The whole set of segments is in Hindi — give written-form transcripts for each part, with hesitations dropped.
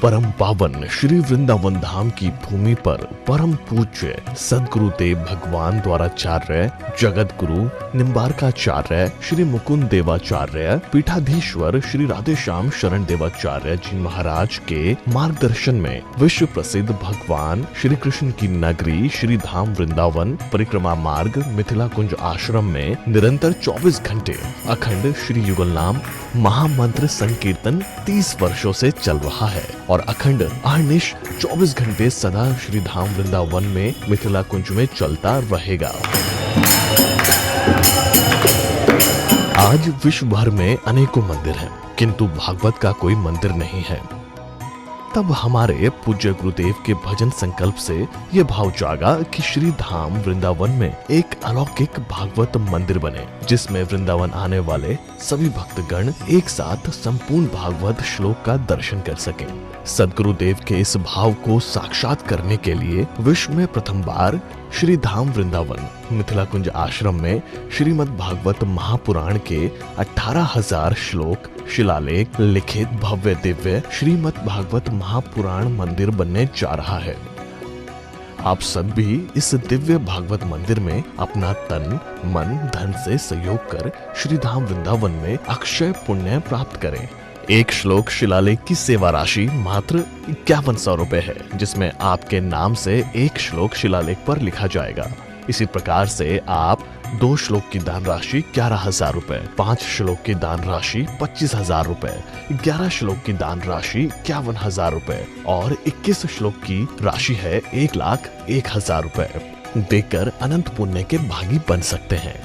परम पावन श्री वृंदावन धाम की भूमि पर परम पूज्य सदगुरुदेव भगवान द्वाराचार्य जगत गुरु निम्बारकाचार्य श्री मुकुंद देवाचार्य पीठाधीश्वर श्री राधेश्याम शरण देवाचार्य जी महाराज के मार्गदर्शन में विश्व प्रसिद्ध भगवान श्री कृष्ण की नगरी श्री धाम वृंदावन परिक्रमा मार्ग मिथिला कुंज आश्रम में निरंतर 24 घंटे अखंड श्री युगल नाम महामंत्र संकीर्तन 30 वर्षों से चल रहा है और अखंड अहर्निश 24 घंटे सदा श्री धाम वृंदावन में मिथिला कुंज में चलता रहेगा। आज विश्व भर में अनेकों मंदिर हैं, किंतु भागवत का कोई मंदिर नहीं है। तब हमारे पूज्य गुरुदेव के भजन संकल्प से ये भाव जागा कि श्री धाम वृंदावन में एक अलौकिक भागवत मंदिर बने, जिसमें वृंदावन आने वाले सभी भक्तगण एक साथ संपूर्ण भागवत श्लोक का दर्शन कर सकें। सदगुरुदेव के इस भाव को साक्षात करने के लिए विश्व में प्रथम बार श्री धाम वृंदावन मिथिला कुंज आश्रम में श्रीमद् भागवत महापुराण के 18,000 श्लोक शिलालेख लिखित भव्य दिव्य श्रीमद् भागवत महापुराण मंदिर बनने जा रहा है। आप सब भी इस दिव्य भागवत मंदिर में अपना तन मन धन से सहयोग कर श्री धाम वृंदावन में अक्षय पुण्य प्राप्त करें। एक श्लोक शिलालेख की सेवा राशि मात्र 5100 रुपए है, जिसमें आपके नाम से एक श्लोक शिलालेख पर लिखा जाएगा। इसी प्रकार से आप 2 श्लोक की दान राशि 11,000 रुपए, 5 श्लोक की दान राशि 25,000 रुपए, 11 श्लोक की दान राशि 51,000 रुपए और 21 श्लोक की राशि है 1,01,000 रुपए देकर अनंत पुण्य के भागी बन सकते हैं।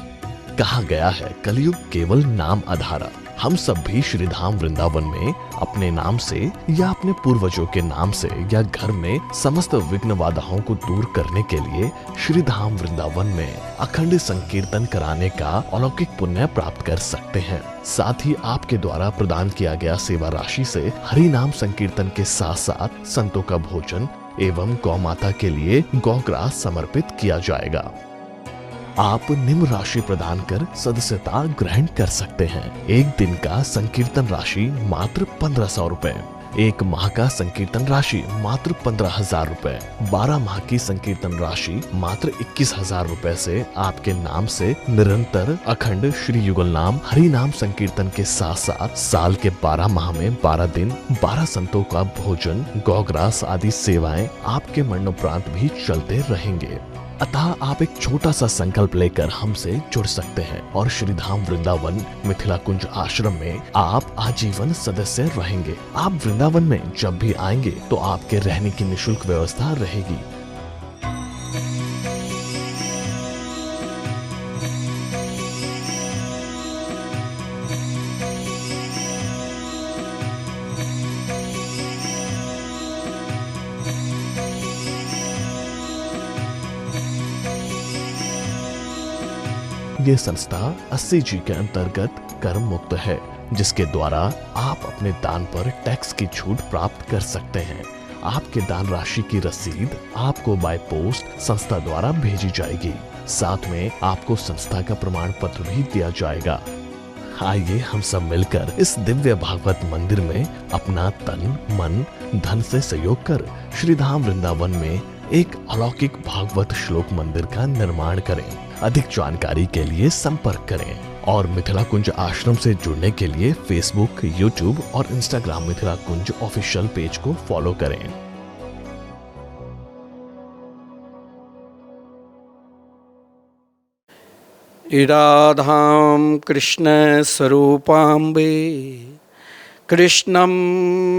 कहा गया है कलयुग केवल नाम आधारा। हम सब भी श्री धाम वृंदावन में अपने नाम से या अपने पूर्वजों के नाम से या घर में समस्त विघ्न बाधाओं को दूर करने के लिए श्री धाम वृंदावन में अखंड संकीर्तन कराने का अलौकिक पुण्य प्राप्त कर सकते हैं। साथ ही आपके द्वारा प्रदान किया गया सेवा राशि से हरि नाम संकीर्तन के साथ साथ संतों का भोजन एवं गौ माता के लिए गौग्रास समर्पित किया जाएगा। आप निम्न राशि प्रदान कर सदस्यता ग्रहण कर सकते हैं। एक दिन का संकीर्तन राशि मात्र 1,500 रुपए, एक माह का संकीर्तन राशि मात्र 15,000 रुपए, 12 माह की संकीर्तन राशि मात्र 21,000 रुपए से आपके नाम से निरंतर अखंड श्री युगल नाम हरि नाम संकीर्तन के साथ साथ साल के 12 माह में 12 दिन 12 संतों का भोजन गौग्रास आदि सेवाएं आपके मरणोपरांत भी चलते रहेंगे। अतः आप एक छोटा सा संकल्प लेकर हमसे जुड़ सकते हैं और श्री धाम वृंदावन मिथिला कुंज आश्रम में आप आजीवन सदस्य रहेंगे। आप वृंदावन में जब भी आएंगे तो आपके रहने की निःशुल्क व्यवस्था रहेगी। ये संस्था 80G के अंतर्गत कर मुक्त है, जिसके द्वारा आप अपने दान पर टैक्स की छूट प्राप्त कर सकते हैं। आपके दान राशि की रसीद आपको बाय पोस्ट संस्था द्वारा भेजी जाएगी। साथ में आपको संस्था का प्रमाण पत्र भी दिया जाएगा। आइए हम सब मिलकर इस दिव्य भागवत मंदिर में अपना तन मन धन से सहयोग कर श्री धाम वृंदावन में एक अलौकिक भागवत श्लोक मंदिर का निर्माण करें। अधिक जानकारी के लिए संपर्क करें और मिथिला कुंज आश्रम से जुड़ने के लिए फेसबुक, यूट्यूब और इंस्टाग्राम मिथिला कुंज ऑफिशियल पेज को फॉलो करें। राधां कृष्ण स्वरूपाम्बे कृष्णं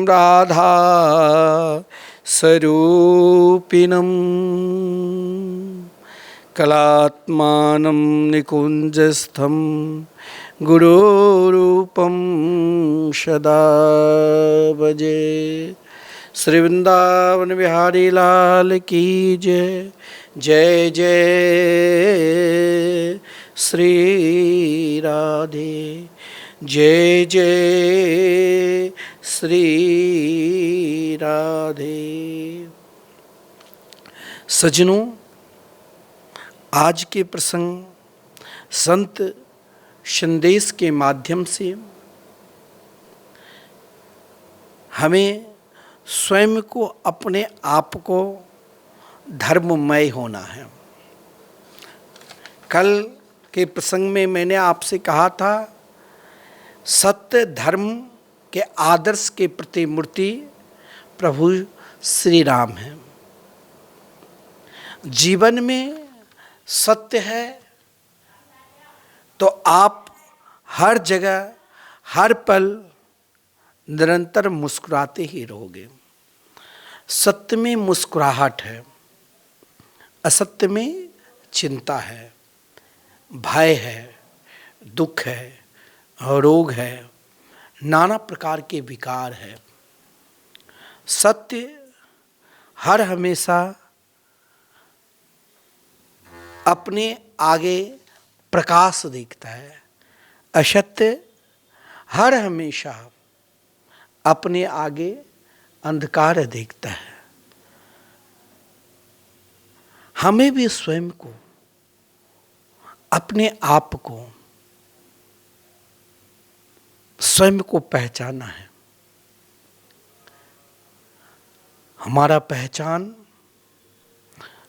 राधा स्वरूपिणं कलात्मानं निकुञ्जस्थं गुरुरूपं सदा भजे। श्री वृंदावन बिहारी लाल की जय। जय जय श्री राधे, जय जय श्री राधे। सज्जनों, आज के प्रसंग संत संदेश के माध्यम से हमें स्वयं को, अपने आप को धर्ममय होना है। कल के प्रसंग में मैंने आपसे कहा था, सत्य धर्म के आदर्श के प्रतिमूर्ति प्रभु श्री राम हैं। जीवन में सत्य है तो आप हर जगह, हर पल निरंतर मुस्कुराते ही रहोगे। सत्य में मुस्कुराहट है, असत्य में चिंता है, भय है, दुख है, रोग है, नाना प्रकार के विकार है। सत्य हर हमेशा अपने आगे प्रकाश देखता है, असत्य हर हमेशा अपने आगे अंधकार देखता है। हमें भी स्वयं को, अपने आप को, स्वयं को पहचानना है। हमारा पहचान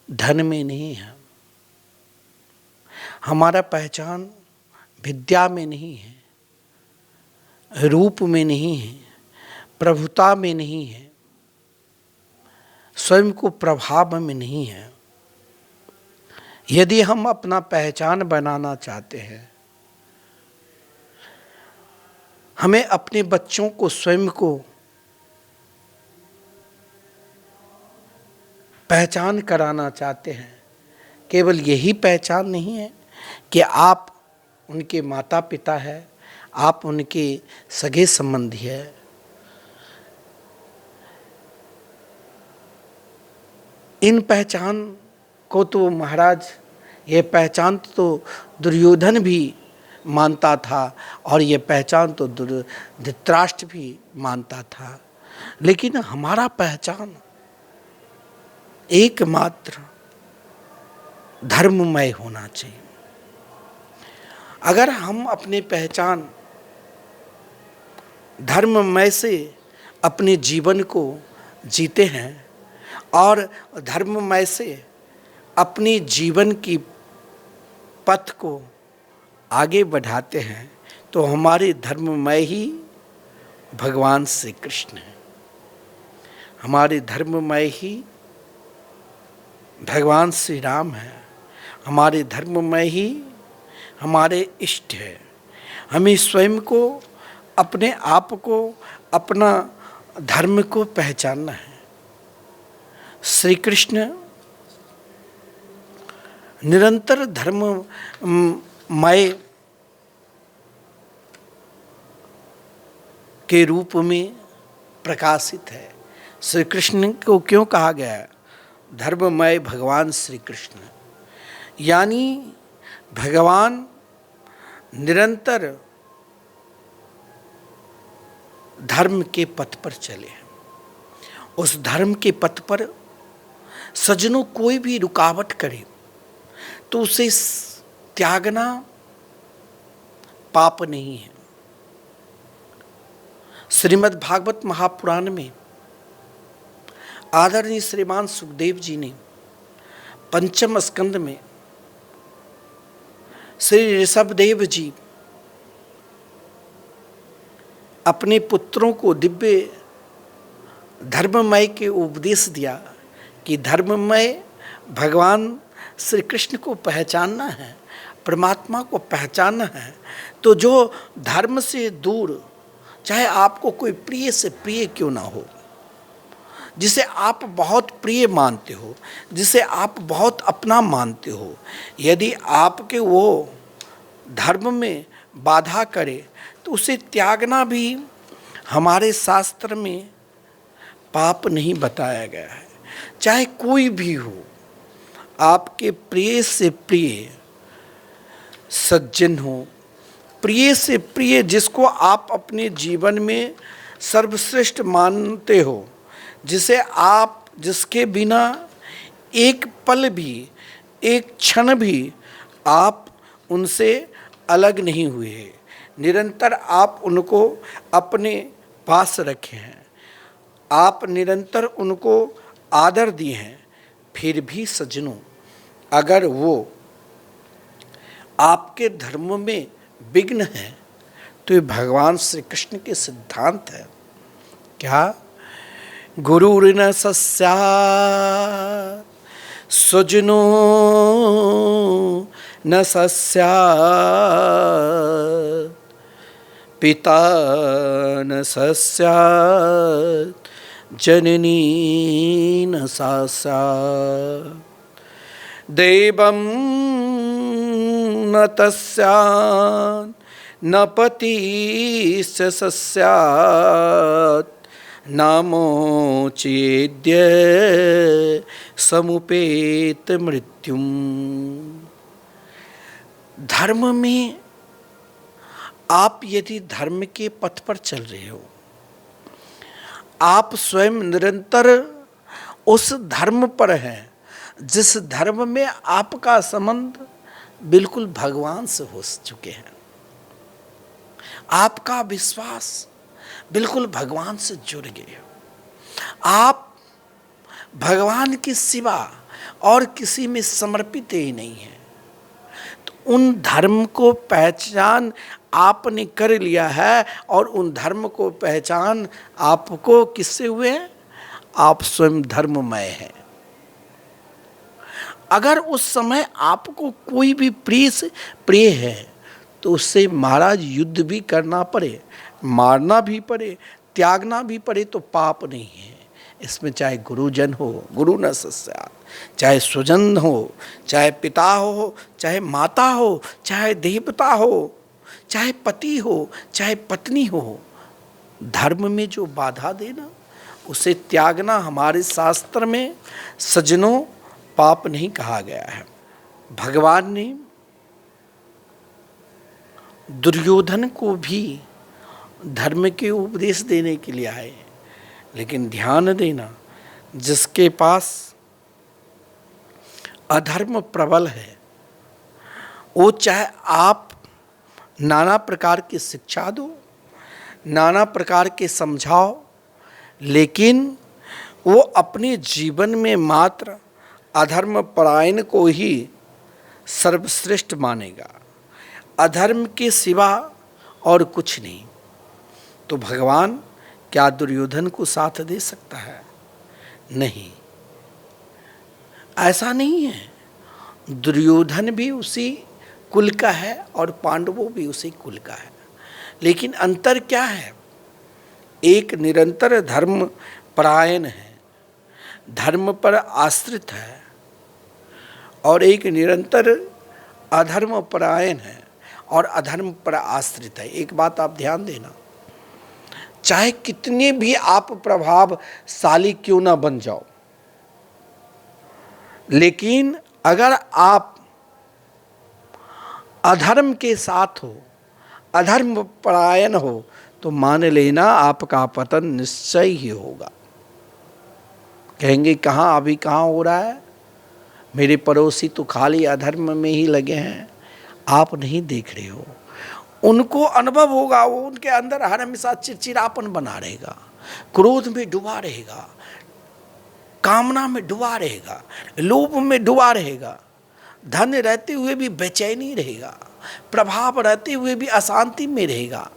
धन में नहीं है, हमारा पहचान विद्या में नहीं है, रूप में नहीं है, प्रभुता में नहीं है, स्वयं को प्रभाव में नहीं है। यदि हम अपना पहचान बनाना चाहते हैं, हमें अपने बच्चों को स्वयं को पहचान कराना चाहते हैं, केवल यही पहचान नहीं है कि आप उनके माता पिता हैं, आप उनके सगे संबंधी हैं। इन पहचान को तो महाराज, ये पहचान तो दुर्योधन भी मानता था और ये पहचान तो धृतराष्ट्र भी मानता था। लेकिन हमारा पहचान एकमात्र धर्ममय होना चाहिए। अगर हम अपनी पहचान धर्ममय से अपने जीवन को जीते हैं और धर्ममय से अपनी जीवन की पथ को आगे बढ़ाते हैं, तो हमारे धर्ममय ही भगवान श्री कृष्ण हैं। हमारे धर्ममय ही भगवान श्री राम हैं। हमारे धर्ममय ही हमारे इष्ट है। हमें स्वयं को, अपने आप को, अपना धर्म को पहचानना है। श्री कृष्ण निरंतर धर्ममय के रूप में प्रकाशित है। श्री कृष्ण को क्यों कहा गया है धर्ममय भगवान श्री कृष्ण? यानी भगवान निरंतर धर्म के पथ पर चले। उस धर्म के पथ पर सज्जनों कोई भी रुकावट करे तो उसे त्यागना पाप नहीं है। श्रीमद् भागवत महापुराण में आदरणीय श्रीमान सुखदेव जी ने पंचम स्कंद में श्री ऋषभदेव जी अपने पुत्रों को दिव्य धर्ममय के उपदेश दिया कि धर्ममय भगवान श्री कृष्ण को पहचानना है, परमात्मा को पहचानना है। तो जो धर्म से दूर, चाहे आपको कोई प्रिय से प्रिय क्यों ना हो, जिसे आप बहुत प्रिय मानते हो, जिसे आप बहुत अपना मानते हो, यदि आपके वो धर्म में बाधा करे तो उसे त्यागना भी हमारे शास्त्र में पाप नहीं बताया गया है। चाहे कोई भी हो, आपके प्रिय से प्रिय सज्जन हो, प्रिय से प्रिय जिसको आप अपने जीवन में सर्वश्रेष्ठ मानते हो, जिसके बिना एक पल भी, एक क्षण भी आप उनसे अलग नहीं हुए, निरंतर आप उनको अपने पास रखे हैं। आप निरंतर उनको आदर दिए हैं, फिर भी सज्जनों अगर वो आपके धर्म में विघ्न है तो ये भगवान श्री कृष्ण के सिद्धांत है। क्या? गुरुर्न सस्यात् स्वजनो न सस्यात् पिता न सस्यात् जननी न सास्यात् देवं न तस्यात् न पतिश्च सस्यात् नामोचेद्य समुपेत मृत्युम। धर्म में आप यदि धर्म के पथ पर चल रहे हो, आप स्वयं निरंतर उस धर्म पर हैं जिस धर्म में आपका संबंध बिल्कुल भगवान से हो चुके हैं, आपका विश्वास बिल्कुल भगवान से जुड़ गए हो, आप भगवान के सिवा और किसी में समर्पित ही नहीं है, तो उन धर्म को पहचान आपने कर लिया है। और उन धर्म को पहचान आपको किससे हुए हैं? आप स्वयं धर्ममय हैं। अगर उस समय आपको कोई भी प्रिय है तो उससे महाराज युद्ध भी करना पड़े, मारना भी पड़े, त्यागना भी पड़े तो पाप नहीं है इसमें। चाहे गुरुजन हो, गुरु न सस्यात्, चाहे स्वजन हो, चाहे पिता हो, चाहे माता हो, चाहे देवता हो, चाहे पति हो, चाहे पत्नी हो, धर्म में जो बाधा देना उसे त्यागना हमारे शास्त्र में सज्जनों पाप नहीं कहा गया है। भगवान ने दुर्योधन को भी धर्म के उपदेश देने के लिए आए, लेकिन ध्यान देना जिसके पास अधर्म प्रबल है वो चाहे आप नाना प्रकार की शिक्षा दो, नाना प्रकार के समझाओ, लेकिन वो अपने जीवन में मात्र अधर्म परायण को ही सर्वश्रेष्ठ मानेगा, अधर्म के सिवा और कुछ नहीं। तो भगवान क्या दुर्योधन को साथ दे सकता है? नहीं, ऐसा नहीं है। दुर्योधन भी उसी कुल का है और पांडवों भी उसी कुल का है, लेकिन अंतर क्या है? एक निरंतर धर्म परायण है, धर्म पर आश्रित है, और एक निरंतर अधर्म परायण है और अधर्म पर आश्रित है। एक बात आप ध्यान देना, चाहे कितने भी आप प्रभावशाली क्यों ना बन जाओ, लेकिन अगर आप अधर्म के साथ हो, अधर्म परायण हो, तो मान लेना आपका पतन निश्चय ही होगा। कहेंगे कहाँ अभी कहाँ हो रहा है, मेरे पड़ोसी तो खाली अधर्म में ही लगे हैं, आप नहीं देख रहे हो। उनको अनुभव होगा, वो उनके अंदर हर हमेशा चिड़चिड़ापन बना रहेगा, क्रोध में डूबा रहेगा, कामना में डूबा रहेगा, लोभ में डूबा रहेगा, धन रहते हुए भी बेचैनी रहेगा, प्रभाव रहते हुए भी अशांति में रहेगा,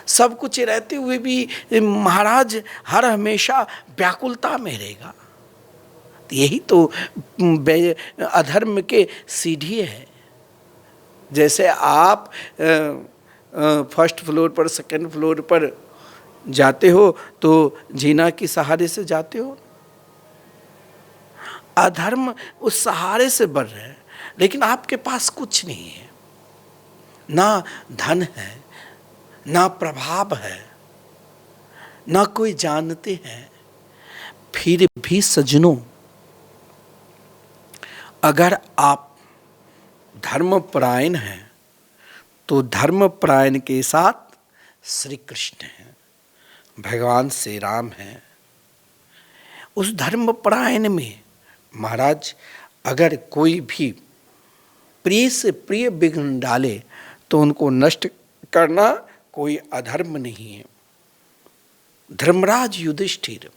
सब कुछ रहते हुए भी महाराज हर हमेशा व्याकुलता में रहेगा। यही तो अधर्म के सीढ़ी है। जैसे आप फर्स्ट फ्लोर पर, सेकंड फ्लोर पर जाते हो तो जीना की सहारे से जाते हो। अधर्म उस सहारे से बढ़ रहे हैं, लेकिन आपके पास कुछ नहीं है, ना धन है, ना प्रभाव है, ना कोई जानते हैं। फिर भी सज्जनों, अगर आप धर्मपरायण हैं तो धर्मपरायण के साथ श्री कृष्ण हैं, भगवान श्री राम हैं। उस धर्मपरायण में महाराज अगर कोई भी प्रिय से प्रिय विघ्न डाले तो उनको नष्ट करना कोई अधर्म नहीं है। धर्मराज युधिष्ठिर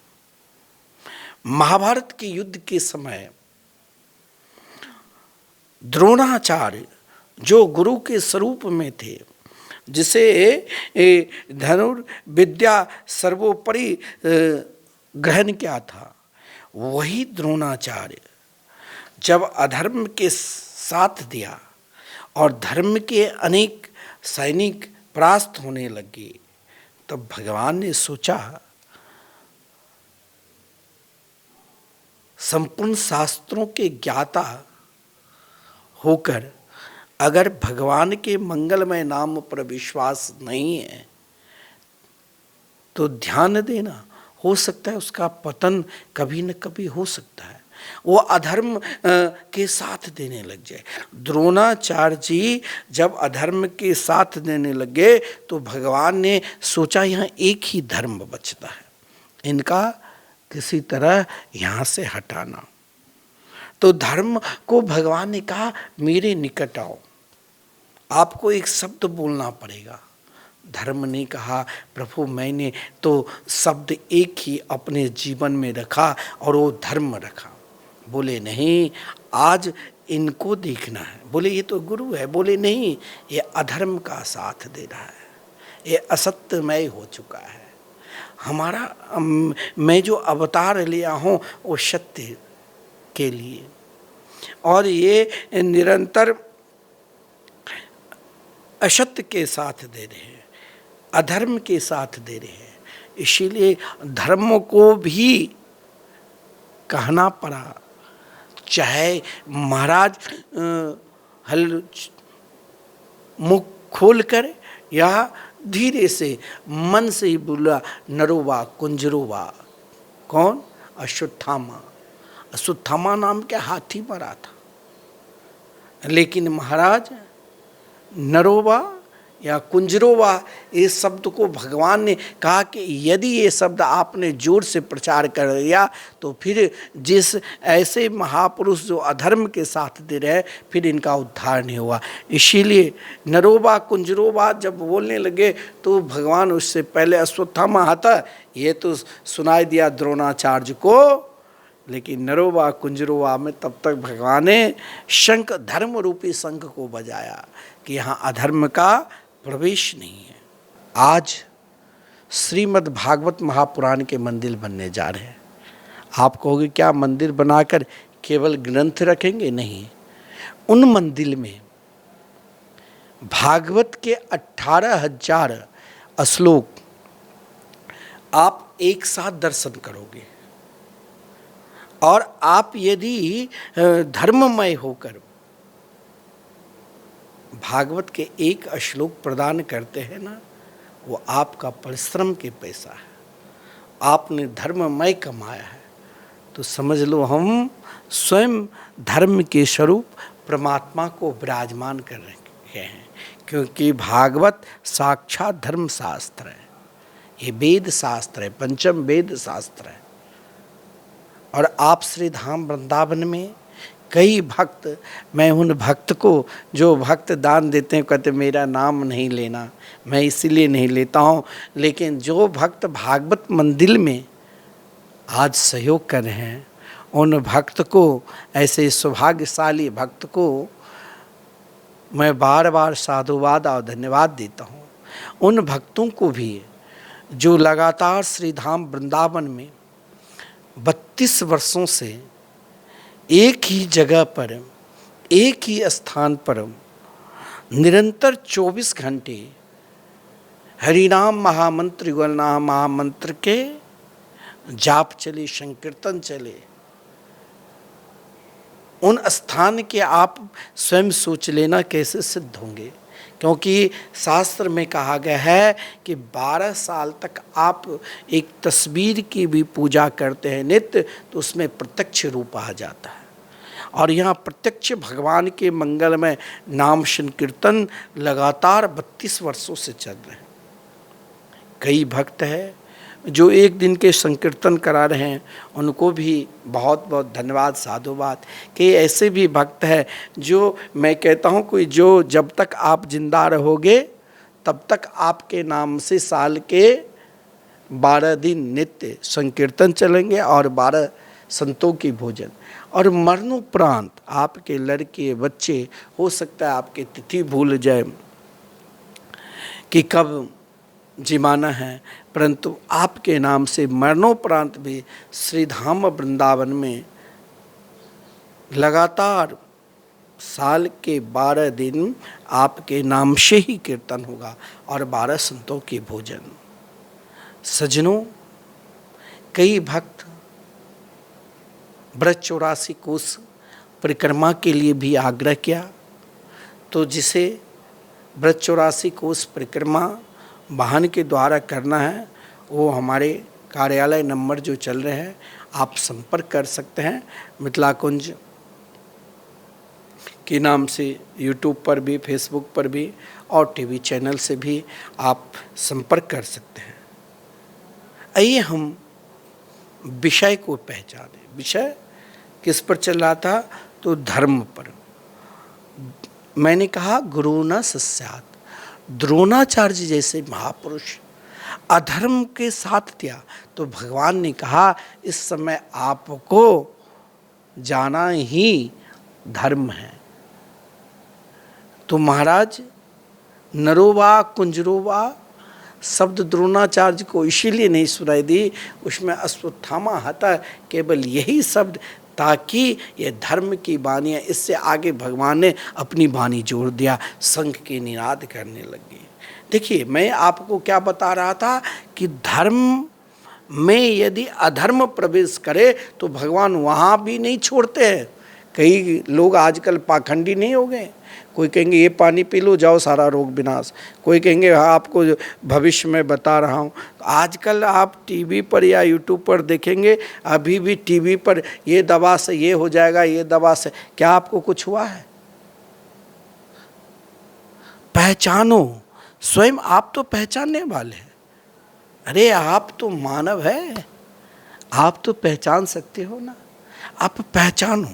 महाभारत के युद्ध के समय द्रोणाचार्य जो गुरु के स्वरूप में थे, जिसे धनुर्विद्या सर्वोपरि ग्रहण किया था, वही द्रोणाचार्य जब अधर्म के साथ दिया और धर्म के अनेक सैनिक परास्त होने लगे, तब भगवान ने सोचा संपूर्ण शास्त्रों के ज्ञाता होकर अगर भगवान के मंगलमय नाम पर विश्वास नहीं है तो ध्यान देना, हो सकता है उसका पतन कभी न कभी हो सकता है, वो अधर्म के साथ देने लग जाए। द्रोणाचार्य जी जब अधर्म के साथ देने लगे तो भगवान ने सोचा यहाँ एक ही धर्म बचता है, इनका किसी तरह यहाँ से हटाना। तो धर्म को भगवान ने कहा मेरे निकट आओ, आपको एक शब्द बोलना पड़ेगा। धर्म ने कहा प्रभु मैंने तो शब्द एक ही अपने जीवन में रखा और वो धर्म रखा। बोले नहीं, आज इनको देखना है। बोले ये तो गुरु है। बोले नहीं, ये अधर्म का साथ दे रहा है, ये असत्यमय हो चुका है। हमारा मैं जो अवतार लिया हूँ वो सत्य के लिए, और ये निरंतर असत्य के साथ दे रहे हैं, अधर्म के साथ दे रहे हैं। इसीलिए धर्म को भी कहना पड़ा, चाहे महाराज मुख खोल कर या धीरे से मन से ही बोला, नरोवा कुंजरोवा। कौन? अश्वत्थामा। अश्वत्थामा नाम के हाथी मरा था, लेकिन महाराज नरोवा या कुंजरोवा इस शब्द को भगवान ने कहा कि यदि ये शब्द आपने जोर से प्रचार कर दिया तो फिर जिस ऐसे महापुरुष जो अधर्म के साथ दे रहे फिर इनका उद्धार नहीं हुआ। इसीलिए नरोवा कुंजरोवा जब बोलने लगे तो भगवान उससे पहले अश्वत्थामा था, ये तो सुनाई दिया द्रोणाचार्य को, लेकिन नरोवा कुंजरोवा में तब तक भगवान ने शंख, धर्म रूपी शंख को बजाया कि यहाँ अधर्म का प्रवेश नहीं है। आज श्रीमद् भागवत महापुराण के मंदिर बनने जा रहे हैं। आप कहोगे क्या मंदिर बनाकर केवल ग्रंथ रखेंगे? नहीं, उन मंदिर में भागवत के 18,000 श्लोक आप एक साथ दर्शन करोगे, और आप यदि धर्ममय होकर भागवत के एक श्लोक प्रदान करते हैं ना, वो आपका परिश्रम के पैसा है, आपने धर्ममय कमाया है। तो समझ लो हम स्वयं धर्म के स्वरूप परमात्मा को विराजमान कर रहे हैं, क्योंकि भागवत साक्षात धर्म शास्त्र है, ये वेद शास्त्र है, पंचम वेद शास्त्र है। और आप श्री धाम वृंदावन में कई भक्त, मैं उन भक्त को जो भक्त दान देते हैं कहते मेरा नाम नहीं लेना, मैं इसीलिए नहीं लेता हूँ, लेकिन जो भक्त भागवत मंदिर में आज सहयोग कर रहे हैं उन भक्त को, ऐसे सौभाग्यशाली भक्त को मैं बार बार साधुवाद और धन्यवाद देता हूँ। उन भक्तों को भी जो लगातार श्री धाम वृंदावन में 32 वर्षों से एक ही जगह पर, एक ही स्थान पर निरंतर 24 घंटे हरिनाम महामंत्र, युगलनाम महामंत्र के जाप चले, संकीर्तन चले, उन स्थान के आप स्वयं सोच लेना कैसे सिद्ध होंगे। क्योंकि शास्त्र में कहा गया है कि 12 साल तक आप एक तस्वीर की भी पूजा करते हैं नित्य, तो उसमें प्रत्यक्ष रूप आ जाता है। और यहाँ प्रत्यक्ष भगवान के मंगलमय नाम संकीर्तन लगातार 32 वर्षों से चल रहे हैं। कई भक्त हैं जो एक दिन के संकीर्तन करा रहे हैं, उनको भी बहुत बहुत धन्यवाद, साधुवाद। कि ऐसे भी भक्त हैं जो मैं कहता हूँ कोई जो जब तक आप जिंदा रहोगे तब तक आपके नाम से साल के 12 दिन नित्य संकीर्तन चलेंगे और 12 संतों की भोजन। और मरणोपरांत आपके लड़के बच्चे हो सकता है आपके तिथि भूल जाए कि कब जिमाना है, परंतु आपके नाम से मरणोपरांत भी श्री धाम वृंदावन में लगातार साल के 12 दिन आपके नाम से ही कीर्तन होगा और 12 संतों की भोजन। सज्जनों, कई भक्त ब्रज 84 कोस परिक्रमा के लिए भी आग्रह किया, तो जिसे ब्रज 84 कोस परिक्रमा वाहन के द्वारा करना है वो हमारे कार्यालय नंबर जो चल रहे हैं आप संपर्क कर सकते हैं। मिथिला कुंज के नाम से यूट्यूब पर भी, फेसबुक पर भी और टीवी चैनल से भी आप संपर्क कर सकते हैं। आइए हम विषय को पहचानें। विषय किस पर चल रहा था? तो धर्म पर। मैंने कहा गुरु न सस्यात, द्रोणाचार्य जैसे महापुरुष अधर्म के साथ दिया, तो भगवान ने कहा इस समय आपको जाना ही धर्म है। तो महाराज नरोवा कुंजरोवा शब्द द्रोणाचार्य को इसीलिए नहीं सुनाई दी, उसमें अश्वत्थामा आता केवल यही शब्द, ताकि ये धर्म की वाणी है। इससे आगे भगवान ने अपनी वाणी जोड़ दिया, शंख के निनाद करने लगे। देखिए, मैं आपको क्या बता रहा था कि धर्म में यदि अधर्म प्रवेश करे तो भगवान वहाँ भी नहीं छोड़ते हैं। कई लोग आजकल पाखंडी नहीं हो गए, कोई कहेंगे ये पानी पी लो जाओ सारा रोग विनाश, कोई कहेंगे हाँ आपको भविष्य में बता रहा हूँ। आजकल आप टीवी पर या यूट्यूब पर देखेंगे, अभी भी टीवी पर ये दवा से ये हो जाएगा, ये दवा से, क्या आपको कुछ हुआ है? पहचानो, स्वयं आप तो पहचानने वाले हैं। अरे आप तो मानव है, आप तो पहचान सकते हो ना। आप पहचानो,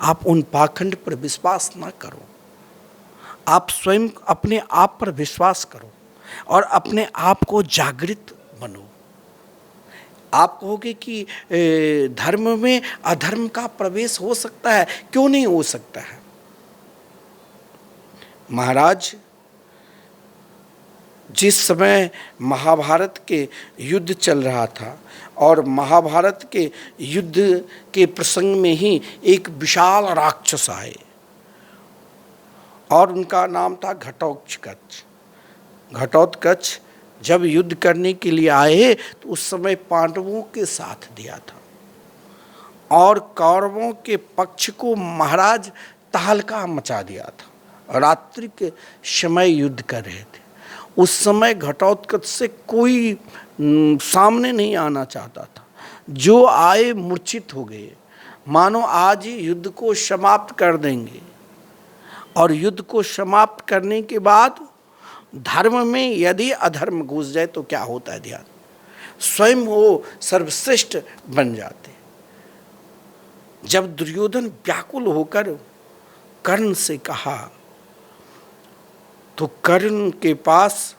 आप उन पाखंड पर विश्वास ना करो, आप स्वयं अपने आप पर विश्वास करो और अपने आप को जागृत बनो। आप कहोगे कि धर्म में अधर्म का प्रवेश हो सकता है, क्यों नहीं हो सकता है? महाराज, जिस समय महाभारत के युद्ध चल रहा था और महाभारत के युद्ध के प्रसंग में ही एक विशाल राक्षस आए और उनका नाम था घटोत्कच। घटोत्कच जब युद्ध करने के लिए आए तो उस समय पांडवों के साथ दिया था और कौरवों के पक्ष को महाराज तहलका मचा दिया था। रात्रि के समय युद्ध कर रहे थे। उस समय घटोत्कच से कोई सामने नहीं आना चाहता था। जो आए मूर्छित हो गए, मानो आज ही युद्ध को समाप्त कर देंगे। और युद्ध को समाप्त करने के बाद धर्म में यदि अधर्म घुस जाए तो क्या होता है? ध्यान, स्वयं वो सर्वश्रेष्ठ बन जाते। जब दुर्योधन व्याकुल होकर कर्ण से कहा तो कर्ण के पास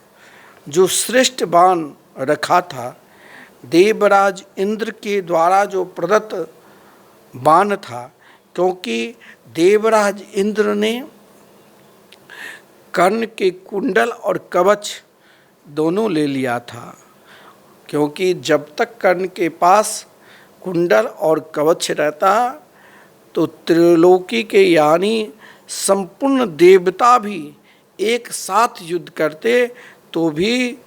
जो श्रेष्ठ बाण रखा था, देवराज इंद्र के द्वारा जो प्रदत्त बाण था, क्योंकि देवराज इंद्र ने कर्ण के कुंडल और कवच दोनों ले लिया था। क्योंकि जब तक कर्ण के पास कुंडल और कवच रहता तो त्रिलोकी के यानी संपूर्ण देवता भी एक साथ युद्ध करते तो भी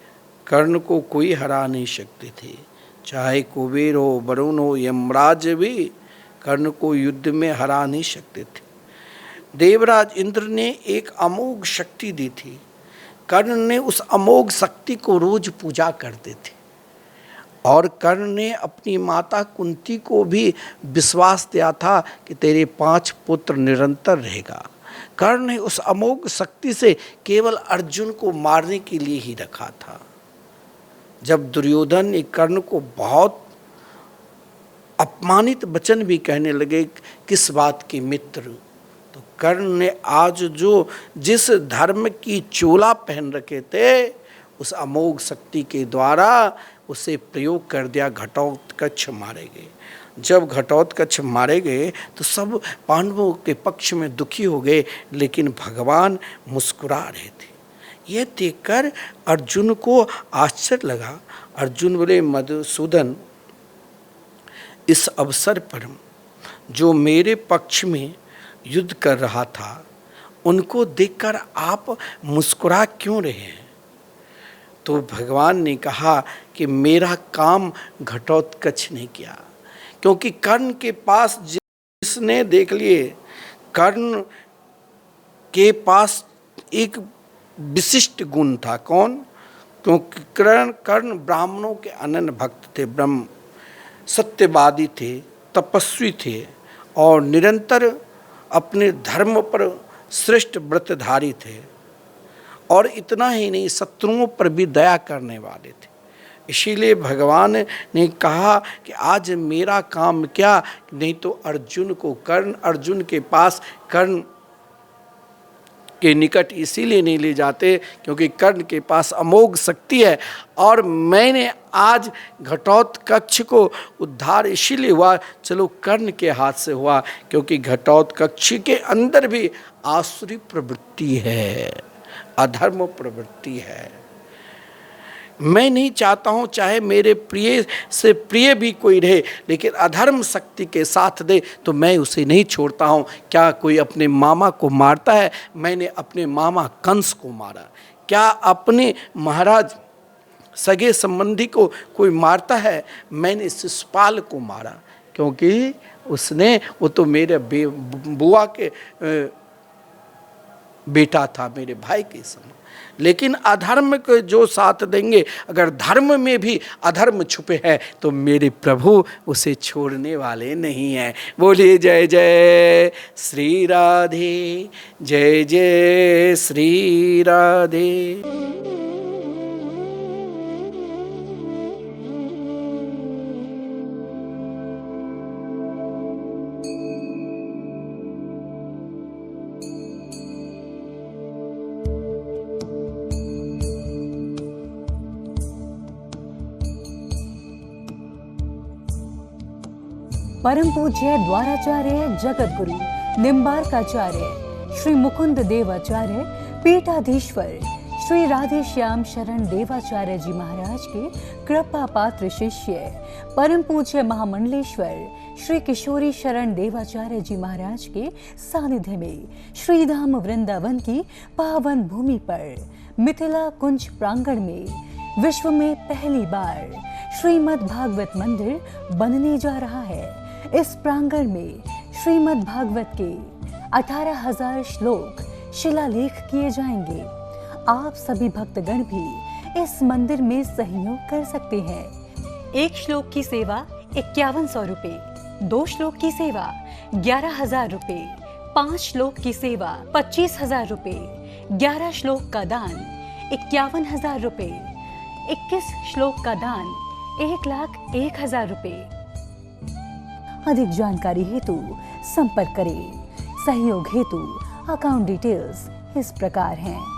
कर्ण को कोई हरा नहीं सकते थे। चाहे कुबेर हो, वरुण हो, यमराज भी कर्ण को युद्ध में हरा नहीं सकते थे। देवराज इंद्र ने एक अमोघ शक्ति दी थी। कर्ण ने उस अमोघ शक्ति को रोज पूजा करते थे और कर्ण ने अपनी माता कुंती को भी विश्वास दिया था कि तेरे 5 पुत्र निरंतर रहेगा। कर्ण ने उस अमोघ शक्ति से केवल अर्जुन को मारने के लिए ही रखा था। जब दुर्योधन ने कर्ण को बहुत अपमानित वचन भी कहने लगे, किस बात के मित्र, तो कर्ण ने आज जो जिस धर्म की चोला पहन रखे थे उस अमोघ शक्ति के द्वारा उसे प्रयोग कर दिया। घटोत्कच मारे गए। जब घटोत्कच मारे गए तो सब पांडवों के पक्ष में दुखी हो गए, लेकिन भगवान मुस्कुरा रहे थे। यह देखकर अर्जुन को आश्चर्य लगा। अर्जुन बोले, मधुसूदन, इस अवसर पर जो मेरे पक्ष में युद्ध कर रहा था उनको देखकर आप मुस्कुरा क्यों रहे हैं? तो भगवान ने कहा कि मेरा काम घटोत्कच ने किया, क्योंकि कर्ण के पास जिसने देख लिए, कर्ण के पास एक विशिष्ट गुण था। कौन? क्योंकि कर्ण ब्राह्मणों के अनन्य भक्त थे, ब्रह्म सत्यवादी थे, तपस्वी थे और निरंतर अपने धर्म पर श्रेष्ठ व्रतधारी थे। और इतना ही नहीं, शत्रुओं पर भी दया करने वाले थे। इसीलिए भगवान ने कहा कि आज मेरा काम क्या, नहीं तो अर्जुन के पास कर्ण के निकट इसीलिए नहीं ले जाते क्योंकि कर्ण के पास अमोघ शक्ति है। और मैंने आज घटोत्कच को उद्धार इसीलिए हुआ, चलो कर्ण के हाथ से हुआ, क्योंकि घटोत्कच के अंदर भी आसुरी प्रवृत्ति है, अधर्म प्रवृत्ति है। मैं नहीं चाहता हूँ चाहे मेरे प्रिय से प्रिय भी कोई रहे, लेकिन अधर्म शक्ति के साथ दे तो मैं उसे नहीं छोड़ता हूँ। क्या कोई अपने मामा को मारता है? मैंने अपने मामा कंस को मारा। क्या अपने महाराज सगे संबंधी को कोई मारता है? मैंने शिशुपाल को मारा, क्योंकि वो तो मेरे बुआ के बेटा था, मेरे भाई के समान। लेकिन अधर्म को जो साथ देंगे, अगर धर्म में भी अधर्म छुपे हैं तो मेरे प्रभु उसे छोड़ने वाले नहीं हैं। बोलिए जय जय श्री राधे, जय जय श्री राधे। परम पूज्य द्वाराचार्य जगत गुरु निम्बार्काचार्य श्री मुकुंद देवाचार्य पीठाधीश्वर श्री राधे श्याम शरण देवाचार्य जी महाराज के कृपा पात्र शिष्य परम पूज्य महामंडलेश्वर श्री किशोरी शरण देवाचार्य जी महाराज के सानिध्य में श्रीधाम वृंदावन की पावन भूमि पर मिथिला कुंज प्रांगण में विश्व में पहली बार श्रीमद् भागवत मंदिर बनने जा रहा है। इस प्रांगण में श्रीमद् भागवत के 18,000 श्लोक शिलालेख किए जाएंगे। आप सभी भक्तगण भी इस मंदिर में सहयोग कर सकते हैं। एक श्लोक की सेवा 5100 रुपए, 2 श्लोक की सेवा 11,000 रुपए, 5 श्लोक की सेवा 25,000 रुपए, 11 श्लोक का दान 51,000 रुपए, 21 श्लोक का दान 1,01,000 रुपए। अधिक जानकारी हेतु संपर्क करें। सहयोग हेतु अकाउंट डिटेल्स इस प्रकार हैं।